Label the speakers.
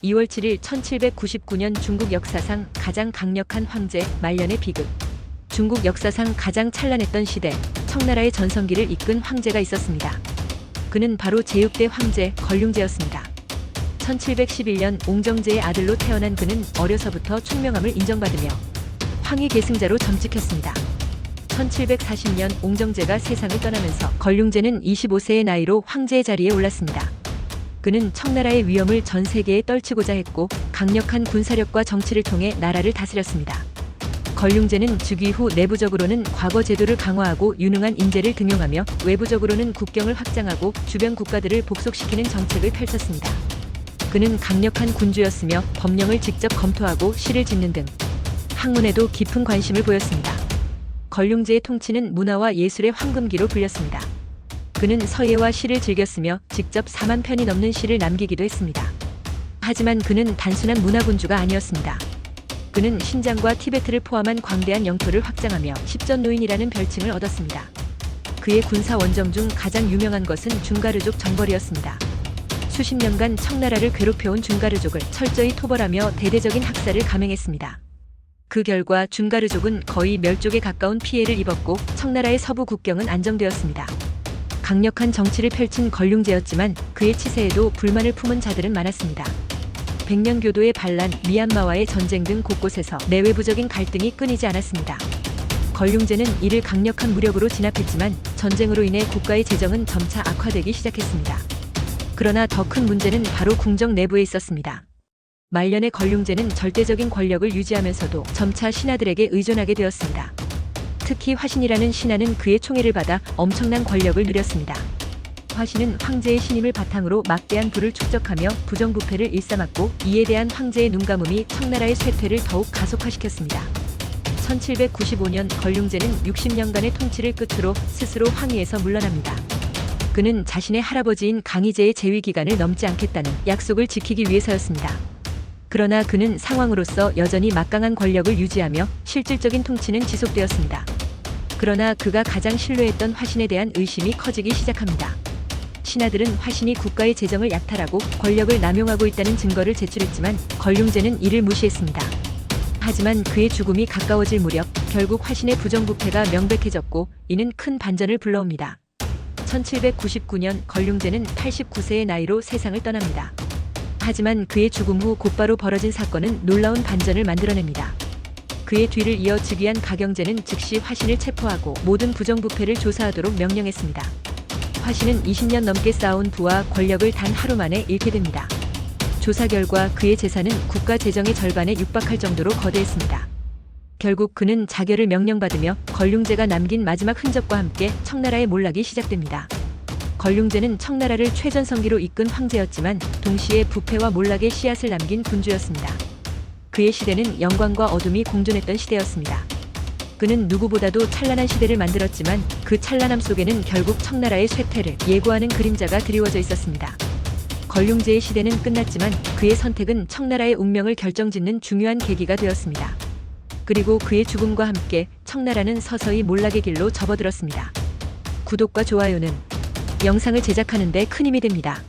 Speaker 1: 2월 7일 1799년 중국 역사상 가장 강력한 황제 말년의 비극. 중국 역사상 가장 찬란했던 시대, 청나라의 전성기를 이끈 황제가 있었습니다. 그는 바로 제6대 황제 걸륭제였습니다. 1711년 옹정제의 아들로 태어난 그는 어려서부터 총명함을 인정받으며 황위 계승자로 점찍혔습니다. 1740년 옹정제가 세상을 떠나면서 걸륭제는 25세의 나이로 황제의 자리에 올랐습니다. 그는 청나라의 위험을 전 세계에 떨치고자 했고 강력한 군사력과 정치를 통해 나라를 다스렸습니다. 걸륭제는 즉위 후 내부적으로는 과거 제도를 강화하고 유능한 인재를 등용하며 외부적으로는 국경을 확장하고 주변 국가들을 복속시키는 정책을 펼쳤습니다. 그는 강력한 군주였으며 법령을 직접 검토하고 시를 짓는 등 학문에도 깊은 관심을 보였습니다. 걸륭제의 통치는 문화와 예술의 황금기로 불렸습니다. 그는 서예와 시를 즐겼으며 직접 4만 편이 넘는 시를 남기기도 했습니다. 하지만 그는 단순한 문화군주가 아니었습니다. 그는 신장과 티베트를 포함한 광대한 영토를 확장하며 십전노인이라는 별칭을 얻었습니다. 그의 군사 원정 중 가장 유명한 것은 준가르족 정벌이었습니다. 수십 년간 청나라를 괴롭혀온 준가르족을 철저히 토벌하며 대대적인 학살을 감행했습니다. 그 결과 준가르족은 거의 멸족에 가까운 피해를 입었고 청나라의 서부 국경은 안정되었습니다. 강력한 정치를 펼친 걸륭제였지만 그의 치세에도 불만을 품은 자들은 많았습니다. 백년교도의 반란, 미얀마와의 전쟁 등 곳곳에서 내외부적인 갈등이 끊이지 않았습니다. 걸륭제는 이를 강력한 무력으로 진압했지만 전쟁으로 인해 국가의 재정은 점차 악화되기 시작했습니다. 그러나 더 큰 문제는 바로 궁정 내부에 있었습니다. 말년의 걸륭제는 절대적인 권력을 유지하면서도 점차 신하들에게 의존하게 되었습니다. 특히 화신이라는 신하는 그의 총애를 받아 엄청난 권력을 누렸습니다. 화신은 황제의 신임을 바탕으로 막대한 부를 축적하며 부정부패를 일삼았고 이에 대한 황제의 눈감음이 청나라의 쇠퇴를 더욱 가속화시켰습니다. 1795년 걸륭제는 60년간의 통치를 끝으로 스스로 황위에서 물러납니다. 그는 자신의 할아버지인 강희제의 재위 기간을 넘지 않겠다는 약속을 지키기 위해서였습니다. 그러나 그는 상황으로서 여전히 막강한 권력을 유지하며 실질적인 통치는 지속되었습니다. 그러나 그가 가장 신뢰했던 화신에 대한 의심이 커지기 시작합니다. 신하들은 화신이 국가의 재정을 약탈하고 권력을 남용하고 있다는 증거를 제출했지만 걸륭제는 이를 무시했습니다. 하지만 그의 죽음이 가까워질 무렵 결국 화신의 부정부패가 명백해졌고 이는 큰 반전을 불러옵니다. 1799년 걸륭제는 89세의 나이로 세상을 떠납니다. 하지만 그의 죽음 후 곧바로 벌어진 사건은 놀라운 반전을 만들어냅니다. 그의 뒤를 이어 즉위한 가경제는 즉시 화신을 체포하고 모든 부정부패를 조사하도록 명령했습니다. 화신은 20년 넘게 쌓아온 부와 권력을 단 하루 만에 잃게 됩니다. 조사 결과 그의 재산은 국가 재정의 절반에 육박할 정도로 거대했습니다. 결국 그는 자결을 명령받으며 걸륭제가 남긴 마지막 흔적과 함께 청나라의 몰락이 시작됩니다. 걸륭제는 청나라를 최전성기로 이끈 황제였지만 동시에 부패와 몰락의 씨앗을 남긴 군주였습니다. 그의 시대는 영광과 어둠이 공존했던 시대였습니다. 그는 누구보다도 찬란한 시대를 만들었지만 그 찬란함 속에는 결국 청나라의 쇠퇴를 예고하는 그림자가 드리워져 있었습니다. 걸륭제의 시대는 끝났지만 그의 선택은 청나라의 운명을 결정짓는 중요한 계기가 되었습니다. 그리고 그의 죽음과 함께 청나라는 서서히 몰락의 길로 접어들었습니다. 구독과 좋아요는 영상을 제작하는 데 큰 힘이 됩니다.